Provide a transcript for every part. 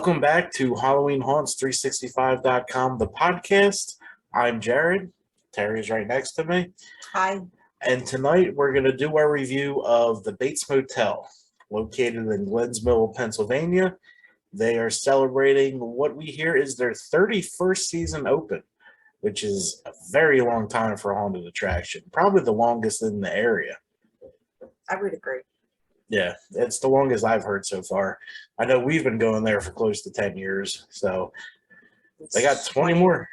Welcome back to HalloweenHaunts365.com, the podcast. I'm Jared. Terry's right next to me. Hi. And tonight we're going to do our review of the Bates Motel, located in Glen Mills, Pennsylvania. They are celebrating what we hear is their 31st season open, which is a very long time for a haunted attraction. Probably the longest in the area. I would agree. Yeah, it's the longest I've heard so far. I know we've been going there for close to 10 years, so they got 20 more.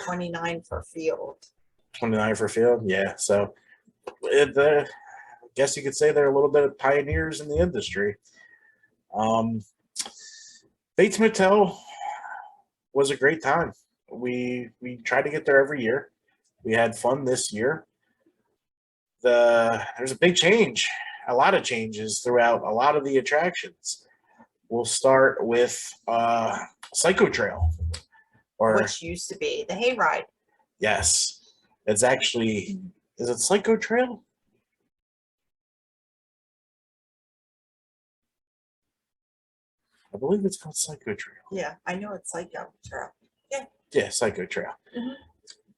29 for field. 29 for field, yeah. So I guess you could say they're a little bit of pioneers in the industry. Bates Motel was a great time. We try to get there every year. We had fun this year. There's a big change. A lot of changes throughout a lot of the attractions. We'll start with Psycho Trail, Which used to be the Hayride. Yes, it's actually, is it Psycho Trail? I believe it's called Psycho Trail. Yeah, I know it's Psycho Trail. Yeah, Psycho Trail. Mm-hmm.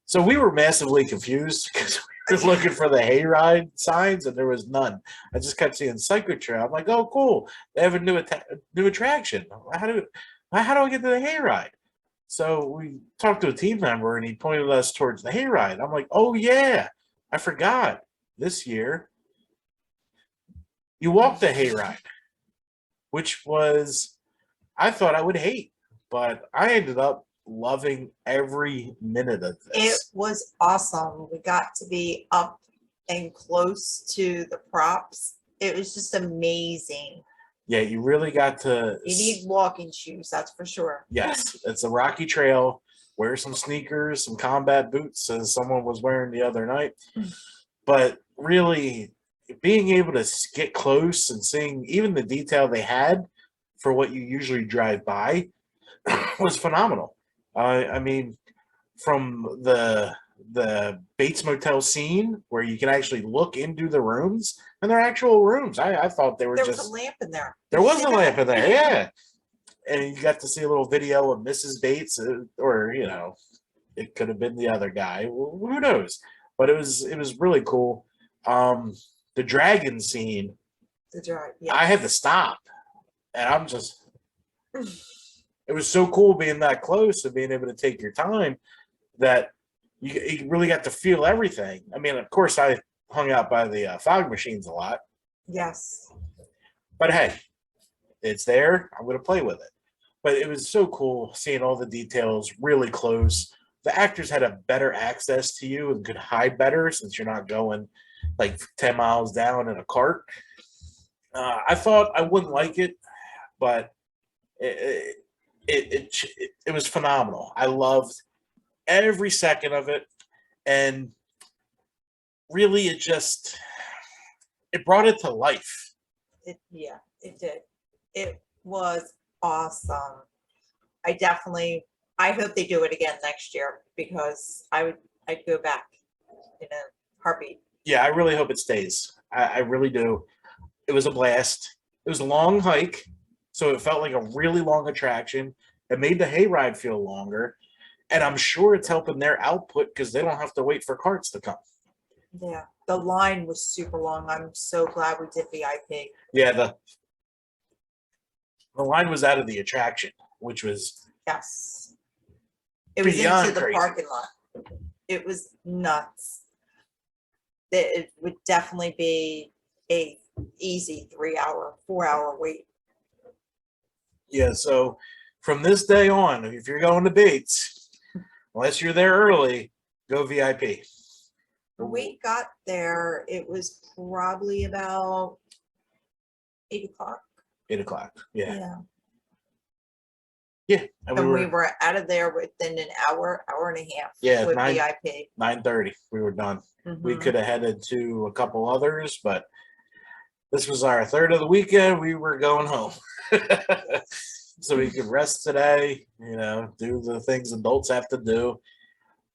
So we were massively confused because we were looking for the Hayride signs and there was none. I just kept seeing Psycho Trail. I'm like, oh, cool. They have a new attraction. How do I get to the Hayride? So we talked to a team member and he pointed us towards the Hayride. I'm like, oh, yeah, I forgot. This year, you walk the Hayride, which was, I thought I would hate, but I ended up loving every minute of this. It was awesome. We got to be up and close to the props. It was just amazing. Yeah, you really got to. You need walking shoes, that's for sure. Yes, it's a rocky trail. Wear some sneakers, some combat boots, as someone was wearing the other night. But really, being able to get close and seeing even the detail they had for what you usually drive by was phenomenal. I mean, from the Bates Motel scene where you can actually look into the rooms, and they're actual rooms. I thought they were there just... was a lamp in there. There was a lamp in there, yeah. And you got to see a little video of Mrs. Bates, or, you know, it could have been the other guy. Well, who knows? But it was really cool. The dragon scene, Yeah. I had to stop. And I'm just... It was so cool being that close and being able to take your time that you really got to feel everything. I mean, of course, I hung out by the fog machines a lot. Yes. But hey, it's there. I'm going to play with it. But it was so cool seeing all the details really close. The actors had a better access to you and could hide better since you're not going like 10 miles down in a cart. I thought I wouldn't like it, but it was phenomenal. I loved every second of it, and really it brought it to life. It did. It was awesome. I hope they do it again next year because I'd go back in a heartbeat. Yeah, I really hope it stays. I really do. It was a blast. It was a long hike, so it felt like a really long attraction. It made the hayride feel longer, and I'm sure it's helping their output because they don't have to wait for carts to come. Yeah, the line was super long. I'm so glad we did VIP. Yeah, the line was out of the attraction, which was... Yes. It was beyond into the crazy. parking lot. It was nuts. It would definitely be a easy 4-hour wait. Yeah, so from this day on, if you're going to Bates, unless you're there early, go VIP. When we got there, it was probably about 8 o'clock. 8 o'clock, yeah. Yeah. Yeah. And we were out of there within an hour and a half. Yeah, with VIP. 9:30, we were done. We Mhm. could have headed to a couple others, but this was our third of the weekend. We were going home. So we could rest today, you know, do the things adults have to do.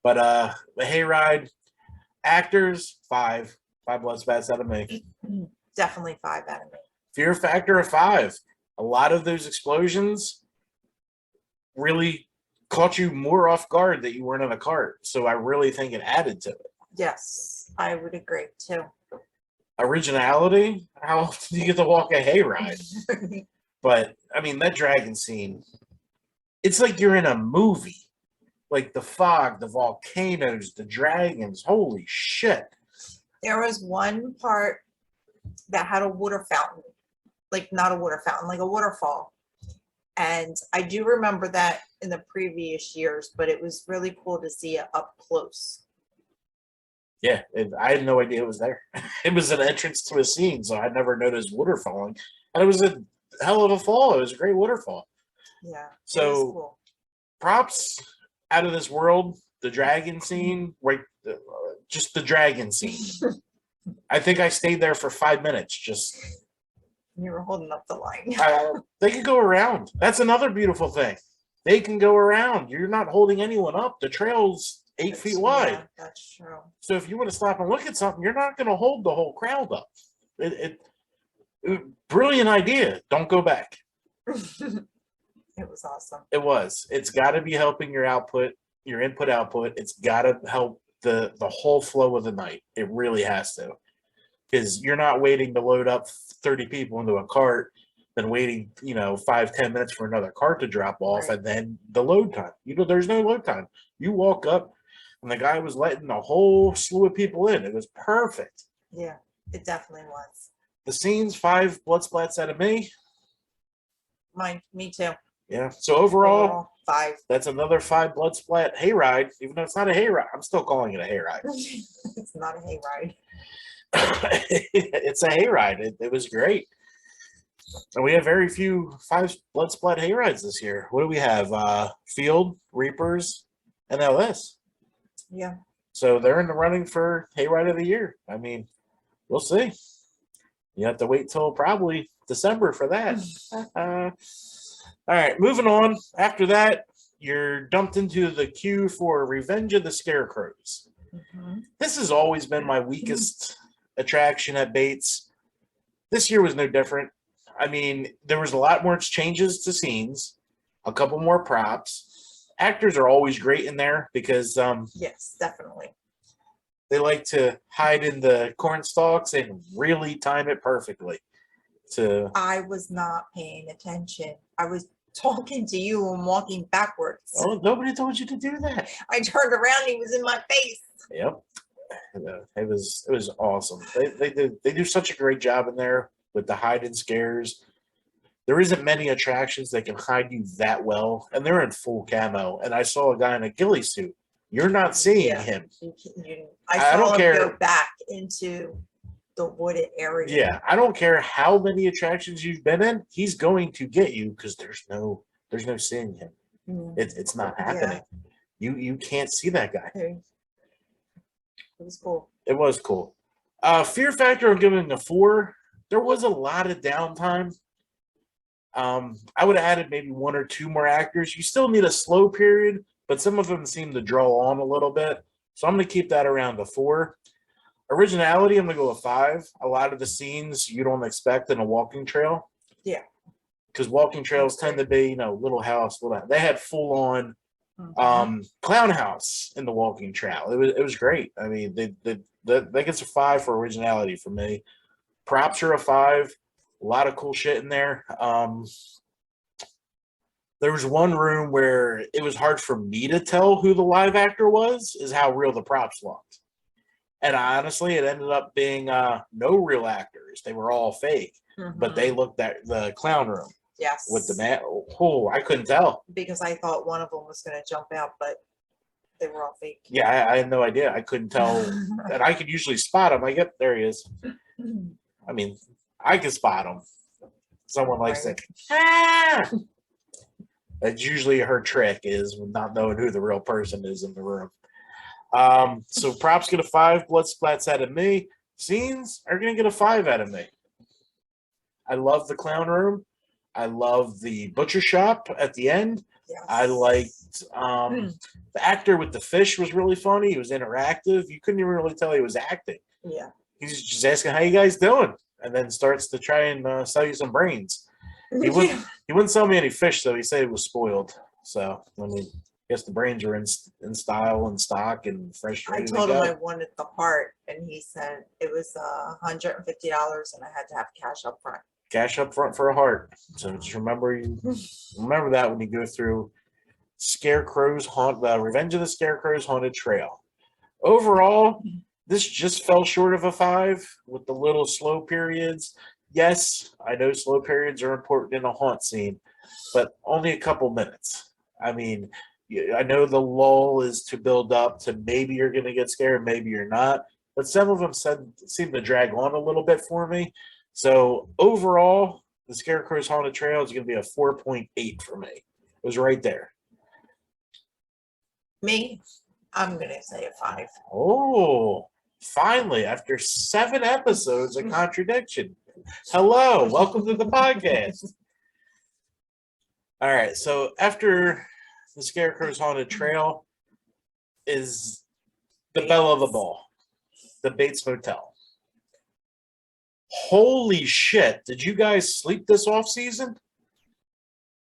But the hayride, actors, 5 blood spats out of me. Definitely 5 out of me. Fear factor of 5. A lot of those explosions really caught you more off guard that you weren't in a cart. So I really think it added to it. Yes, I would agree too. Originality, how often do you get to walk a hayride? But I mean, that dragon scene, it's like you're in a movie. Like the fog, the volcanoes, the dragons. Holy shit. There was one part that had a water fountain, like not a water fountain, like a waterfall. And I do remember that in the previous years, but it was really cool to see it up close. Yeah, I had no idea it was there. It was an entrance to a scene, so I never noticed water falling. And it was a hell of a fall. It was a great waterfall. Yeah. It was So cool. props out of this world. The dragon scene, right? Just the dragon scene. I think I stayed there for 5 minutes. Just You were holding up the line. they could go around. That's another beautiful thing. They can go around. You're not holding anyone up. The trail's 8 feet wide. Yeah, that's true. So if you want to stop and look at something, you're not going to hold the whole crowd up. Brilliant idea. Don't go back. It was awesome. It was. It's got to be helping your output, your input output. It's got to help the whole flow of the night. It really has to, because you're not waiting to load up 30 people into a cart, then waiting 5-10 minutes for another cart to drop off, Right. and then the load time. There's no load time. You walk up, and the guy was letting a whole slew of people in. It was perfect. Yeah, it definitely was. The scenes, 5 blood splats out of me. Me too. Yeah. So overall, Overall, 5. that's another 5 blood splat hayride. Even though it's not a hayride, I'm still calling it a hayride. It's not a hayride. It's a hayride. It was great. And we have very few 5 blood splat hayrides this year. What do we have? Field, Reapers, and LS. Yeah. So they're in the running for hayride of the year. I mean, we'll see. You have to wait till probably December for that. All right, moving on. After that, you're dumped into the queue for Revenge of the Scarecrows. Mhm. This has always been my weakest attraction at Bates. This year was no different. I mean, there was a lot more changes to scenes, a couple more props. Actors are always great in there because Yes, definitely. they like to hide in the corn stalks and really time it perfectly. I was not paying attention. I was talking to you and walking backwards. Oh, nobody told you to do that. I turned around, he was in my face. Yep. It was awesome. They do such a great job in there with the hide and scares. There isn't many attractions that can hide you that well, and they're in full camo. And I saw a guy in a ghillie suit. You're not seeing Yeah. him. I I saw don't him care. go back into the wooded area. Yeah, I don't care how many attractions you've been in. He's going to get you because there's no seeing him. Mm. It's not happening. You can't see that guy. It was cool. It was cool. Fear factor, I'm giving a 4. There was a lot of downtime. I would have added maybe 1 or 2 more actors. You still need a slow period, but some of them seem to draw on a little bit. So I'm going to keep that around a 4. Originality, I'm going to go with 5. A lot of the scenes you don't expect in a walking trail. Yeah. Because walking trails tend to be, little house. They had full on Mhm. clown house in the walking trail. It was great. I mean, that gets a 5 for originality for me. Props are a 5. A lot of cool shit in there. There was one room where it was hard for me to tell who the live actor was, is how real the props looked. And honestly, it ended up being no real actors. They were all fake, but they looked at the clown room. Yes. With the man. Oh, I couldn't tell. Because I thought one of them was going to jump out, but they were all fake. Yeah, I had no idea. I couldn't tell. And I could usually spot him. Like, yep, there he is. I mean, I can spot him. Someone likes Right. to. Ah! That's usually her trick, is not knowing who the real person is in the room. So props get a 5, blood splats out of me. Scenes are going to get a 5 out of me. I love the clown room. I love the butcher shop at the end. Yes. I liked the actor with the fish was really funny. He was interactive. You couldn't even really tell he was acting. Yeah. He's just asking, how you guys doing? And then starts to try and sell you some brains. He wouldn't sell me any fish, though. He said it was spoiled. So I mean, I guess the brains are in style and stock and fresh, I ready to told him I go. wanted the heart, and he said it was $150, and I had to have cash up front. Cash up front for a heart. So just remember that when you go through Revenge of the Scarecrows Haunted Trail. Overall, this just fell short of a 5 with the little slow periods. Yes, I know slow periods are important in a haunt scene, but only a couple minutes. I mean, I know the lull is to build up to maybe you're going to get scared, maybe you're not, but some of them seem to drag on a little bit for me. So overall, the Scarecrow's Haunted Trail is going to be a 4.8 for me. It was right there. Me, I'm going to say a 5. Oh, finally, after 7 episodes of contradiction. Hello, welcome to the podcast. All right, so after the Scarecrow's Haunted Trail is the belle of the ball, the Bates Motel. Holy shit, did you guys sleep this off season?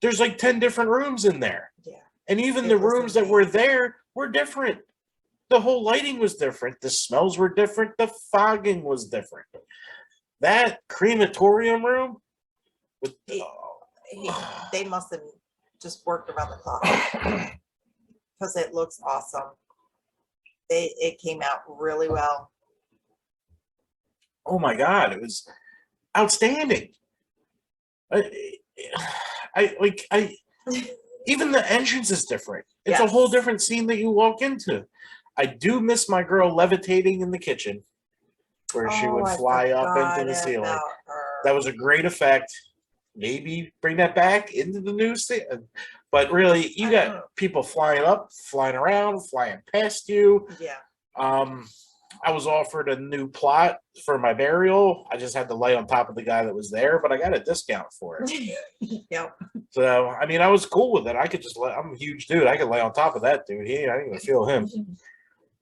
There's like 10 different rooms in there. Yeah. And even the rooms that were there were different. The whole lighting was different. The smells were different. The fogging was different. That crematorium room, they must have just worked around the clock because it looks awesome. It came out really well. Oh my God, it was outstanding. Even the entrance is different. It's a whole different scene that you walk into. I do miss my girl levitating in the kitchen where she would fly up into the ceiling. That was a great effect. Maybe bring that back into the new season. But really, you got people flying up, flying around, flying past you. Yeah. I was offered a new plot for my burial. I just had to lay on top of the guy that was there, but I got a discount for it. Yep. So, I mean, I was cool with it. I could just I'm a huge dude. I could lay on top of that dude. I didn't even feel him.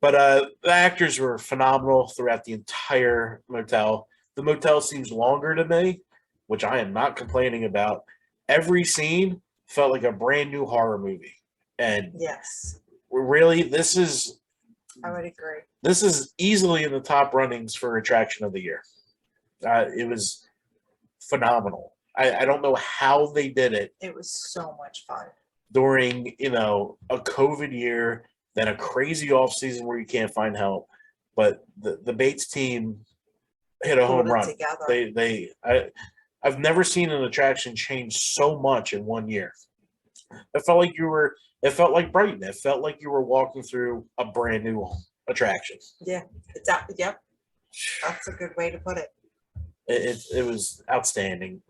But the actors were phenomenal throughout the entire motel. The motel seems longer to me, which I am not complaining about. Every scene felt like a brand new horror movie. And yes, really, I would agree. This is easily in the top runnings for attraction of the year. It was phenomenal. I don't know how they did it. It was so much fun during, a COVID year, then a crazy off season where you can't find help. But the Bates team hit a home run. I've never seen an attraction change so much in 1 year. It felt like Brighton. It felt like you were walking through a brand new attraction. Yeah, yep. That's a good way to put it. It was outstanding.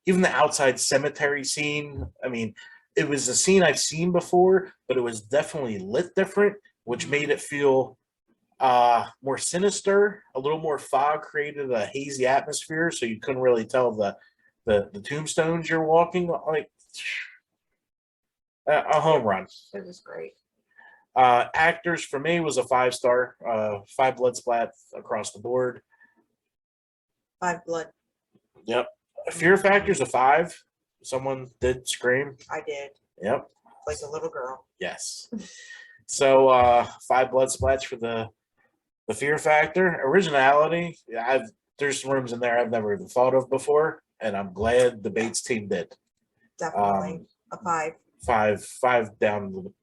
Even the outside cemetery scene. I mean, it was a scene I've seen before, but it was definitely lit different, which made it feel more sinister. A little more fog created a hazy atmosphere, so you couldn't really tell the tombstones you're walking like. A home run. It was great. Actors for me was a 5-star, 5 blood splat across the board. 5 blood. Yep. Fear factor's a 5. Someone did scream. I did. Yep. Like a little girl. Yes. So 5 blood splats for the fear factor. Originality. There's some rooms in there I've never even thought of before, and I'm glad the Bates team did. Definitely a 5. 5 down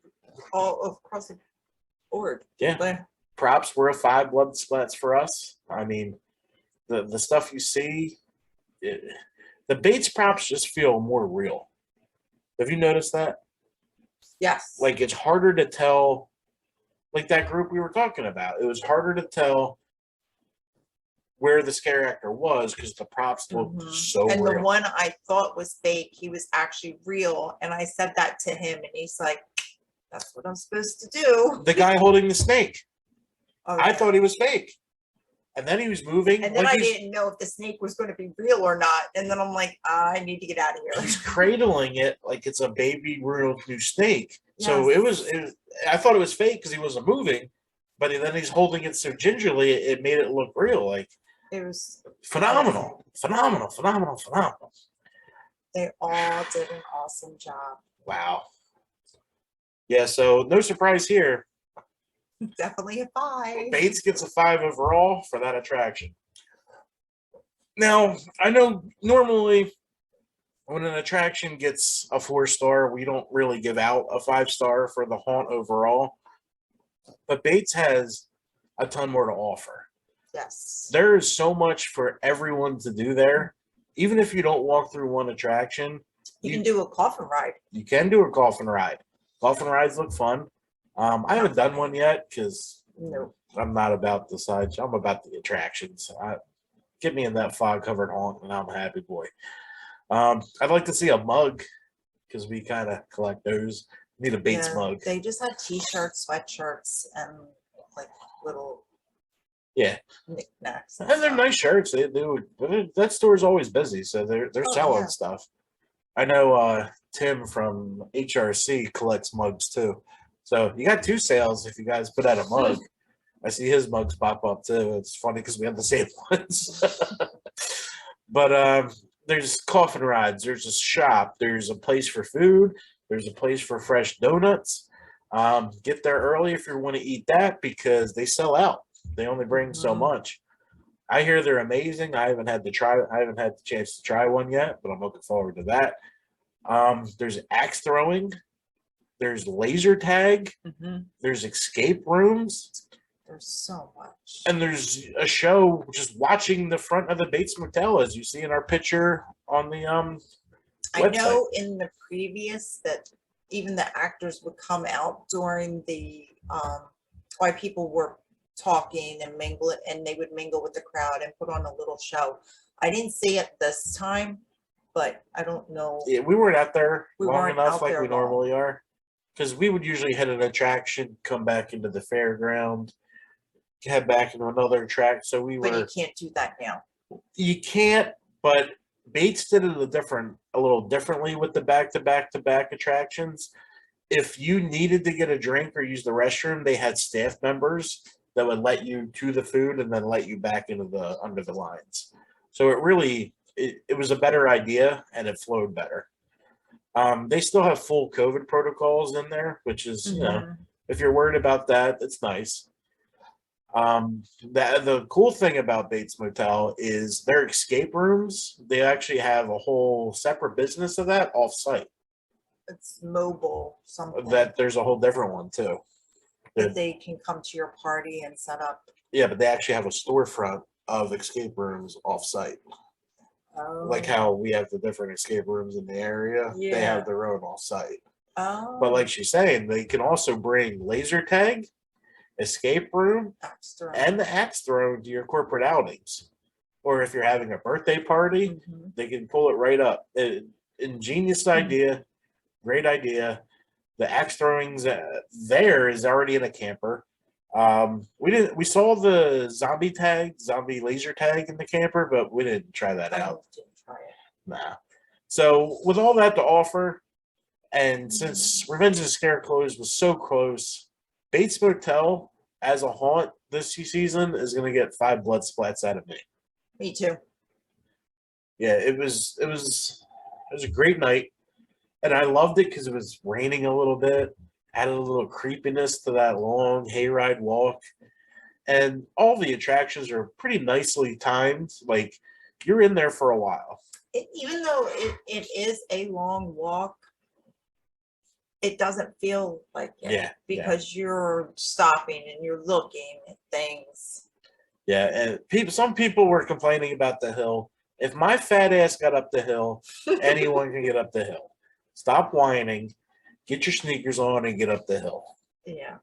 all across the board. Yeah. Props were a 5 blood splats for us. I mean, the stuff you see, the Bates props just feel more real. Have you noticed that? Yes. Like, it's harder to tell, like that group we were talking about. It was harder to tell where the scare actor was because the props looked so real. And the one I thought was fake, he was actually real. And I said that to him, and he's like, that's what I'm supposed to do. The guy holding the snake. Oh, I thought he was fake. And then he was moving. And then I didn't know if the snake was going to be real or not. And then I'm like, I need to get out of here. He's cradling it like it's a baby real new snake. Yes. So I thought it was fake because he wasn't moving. But then he's holding it so gingerly, it made it look real. Like, it was phenomenal. Phenomenal. They all did an awesome job. Wow. Yeah, so no surprise here. Definitely a 5. Bates gets a 5 overall for that attraction. Now, I know normally when an attraction gets a 4-star, we don't really give out a 5-star for the haunt overall. But Bates has a ton more to offer. Yes. There is so much for everyone to do there. Even if you don't walk through one attraction, You can do a coffin ride. you can do a coffin ride. Coffin rides look fun. I haven't done one yet because No. I'm not about the sideshow. I'm about the attractions. Get me in that fog-covered haunt, and I'm a happy boy. I'd like to see a mug because we kind of collect those. Need a Bates mug. They just had t-shirts, sweatshirts, and like little knickknacks. And they're stuff. nice shirts. They do. That store's always busy, so they're selling stuff. I know Tim from HRC collects mugs too. So you got 2 sales if you guys put out a mug. I see his mugs pop up too. It's funny because we have the same ones. But there's coffin rides. There's a shop. There's a place for food. There's a place for fresh donuts. Get there early if you want to eat that because they sell out. They only bring so much. I hear they're amazing. I haven't had the chance to try one yet, but I'm looking forward to that. There's axe throwing. There's laser tag. There's escape rooms. There's so much. And there's a show just watching the front of the Bates Motel, as you see in our picture on the I website. know in the previous that even the actors would come out during the while people were talking and mingle, and they would mingle with the crowd and put on a little show. I didn't see it this time, but I don't know. Yeah, we weren't out there long enough out like there we normally are, because we would usually hit an attraction, come back into the fairground, head back into another track. So we But were. you can't do that now. You can't, but Bates did it a little differently with the back-to-back attractions. If you needed to get a drink or use the restroom, they had staff members that would let you to the food and then let you back into the under the lines. So it was a better idea and it flowed better. They still have full COVID protocols in there, which is if you're worried about that, it's nice. The cool thing about Bates Motel is their escape rooms. They actually have a whole separate business of that off-site. It's mobile something. That there's a whole different one too. That they can come to your party and set up. Yeah, but they actually have a storefront of escape rooms off-site. Oh. Like how we have the different escape rooms in the area, they have their own off-site. Oh. But like she's saying, they can also bring laser tag, escape room, and the axe throwing to your corporate outings. Or if you're having a birthday party, they can pull it right up. Ingenious idea, great idea. The axe throwings there is already in a camper. We saw the zombie laser tag in the camper, but we didn't try that out. Didn't try it. Nah. So with all that to offer, and since Revenge of the Scarecrows was so close, Bates Motel as a haunt this season is going to get 5 blood splats out of me. Me too. Yeah, it was a great night, and I loved it because it was raining a little bit, added a little creepiness to that long hayride walk, and all the attractions are pretty nicely timed. Like you're in there for a while. Even though it is a long walk, it doesn't feel like it because you're stopping and you're looking at things. Yeah, and some people were complaining about the hill. If my fat ass got up the hill, anyone can get up the hill. Stop whining, get your sneakers on, and get up the hill. Yeah.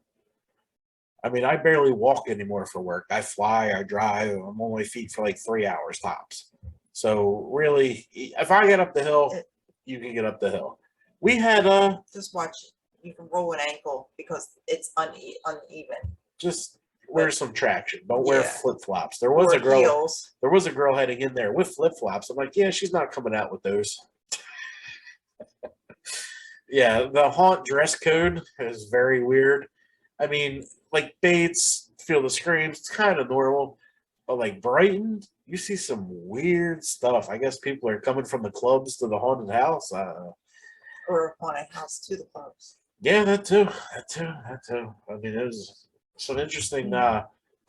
I mean, I barely walk anymore for work. I fly, I drive. I'm on my feet for like 3 hours tops. So really, if I get up the hill, you can get up the hill. We had just watch. You can roll an ankle because it's uneven. Just wear some traction. Don't wear flip flops. There was a girl heading in there with flip flops. I'm like, yeah, she's not coming out with those. Yeah, the haunt dress code is very weird. I mean, like Bates, Field of Screams, it's kind of normal. But like Brighton, you see some weird stuff. I guess people are coming from the clubs to the haunted house. Or haunted house to the clubs. Yeah, that too. That too. That too. I mean, there's some interesting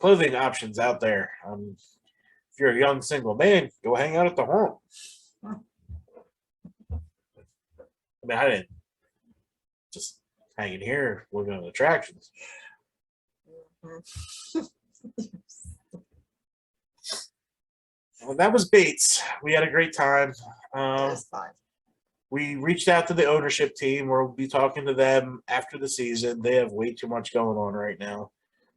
clothing options out there. If you're a young single man, go hang out at the home. I mean, I didn't just hanging here looking at attractions. Mhm. Well, that was Bates. We had a great time. It was fun. We reached out to the ownership team. We'll be talking to them after the season. They have way too much going on right now.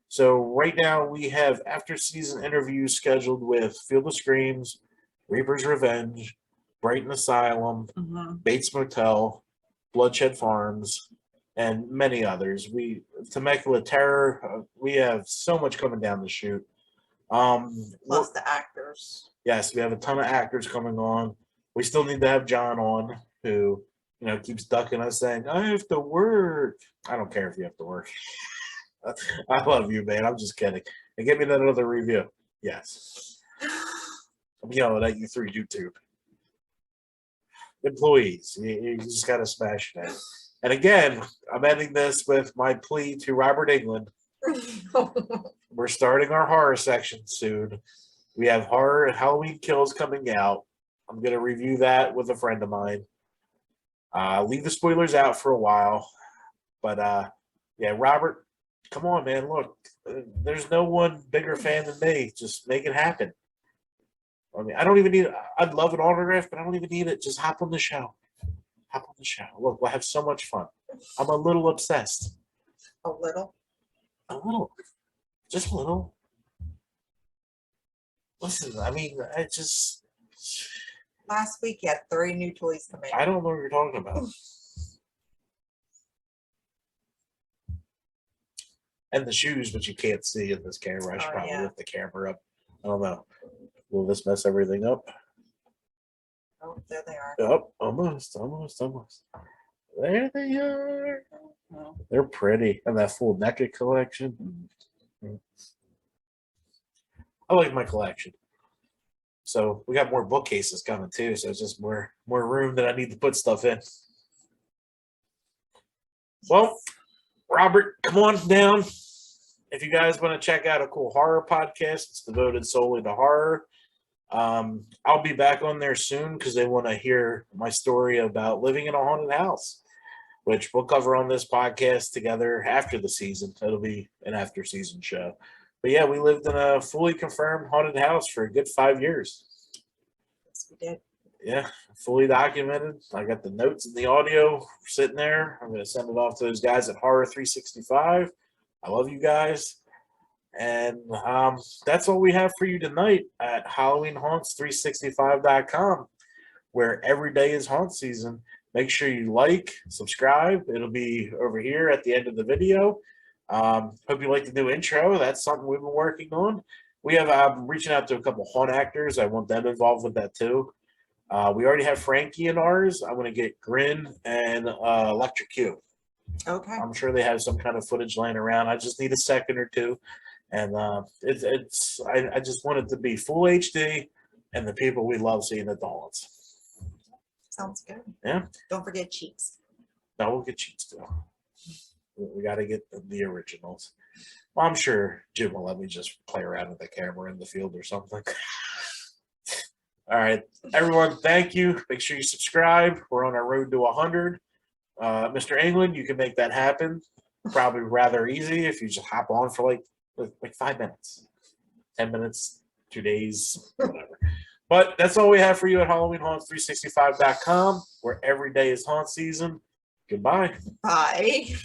So right now we have after season interviews scheduled with Field of Screams, Reaper's Revenge, Brighton Asylum, Mhm. Bates Motel, Bloodshed Farms, and many others. Temecula Terror. We have so much coming down the chute. Plus the actors. Yes, we have a ton of actors coming on. We still need to have John on, who keeps ducking us, saying, "I have to work." I don't care if you have to work. I love you, man. I'm just kidding. And give me that other review. Yes, I'm yelling at you through YouTube. Employees, you just got to smash that. And again, I'm ending this with my plea to Robert England. We're starting our horror section soon. We have horror Halloween Kills coming out. I'm going to review that with a friend of mine. Leave the spoilers out for a while. But yeah, Robert, come on, man. Look, there's no one bigger fan than me. Just make it happen. I mean, I don't even need I'd love an autograph, but I don't even need it. Just hop on the show. Hop on the show. Look, we'll have so much fun. I'm a little obsessed. A little. A little. Just a little. Listen, I mean, Last week you had 3 new toys come in. I don't know what you're talking about. And the shoes, which you can't see in this camera. I should probably lift the camera up. I don't know. Will this mess everything up? Oh, there they are. Oh, almost. There they are. Oh. They're pretty. And that full naked collection. I like my collection. So we got more bookcases coming too. So it's just more room that I need to put stuff in. Well, Robert, come on down. If you guys want to check out a cool horror podcast, it's devoted solely to horror. I'll be back on there soon because they want to hear my story about living in a haunted house, which we'll cover on this podcast together after the season. It'll be an after season show. But yeah, we lived in a fully confirmed haunted house for a good 5 years. Yes, we did. Yeah, fully documented. I got the notes and the audio sitting there. I'm going to send it off to those guys at Horror 365. I love you guys. And that's all we have for you tonight at HalloweenHaunts365.com, where every day is haunt season. Make sure you like, subscribe. It'll be over here at the end of the video. Hope you like the new intro. That's something we've been working on. I'm reaching out to a couple haunt actors. I want them involved with that too. We already have Frankie in ours. I want to get Grin and Electric Q. Okay. I'm sure they have some kind of footage laying around. I just need a second or two. And I just want it to be full HD and the people we love seeing at the haunts. Sounds good. Yeah. Don't forget cheats. No, we'll get cheats too. We got to get the originals. Well, I'm sure Jim will let me just play around with the camera in the field or something. All right, everyone, thank you. Make sure you subscribe. We're on our road to 100. Mr. England, you can make that happen. Probably rather easy if you just hop on for like 5 minutes, 10 minutes, 2 days, whatever. But that's all we have for you at HalloweenHaunts365.com, where every day is haunt season. Goodbye. Bye.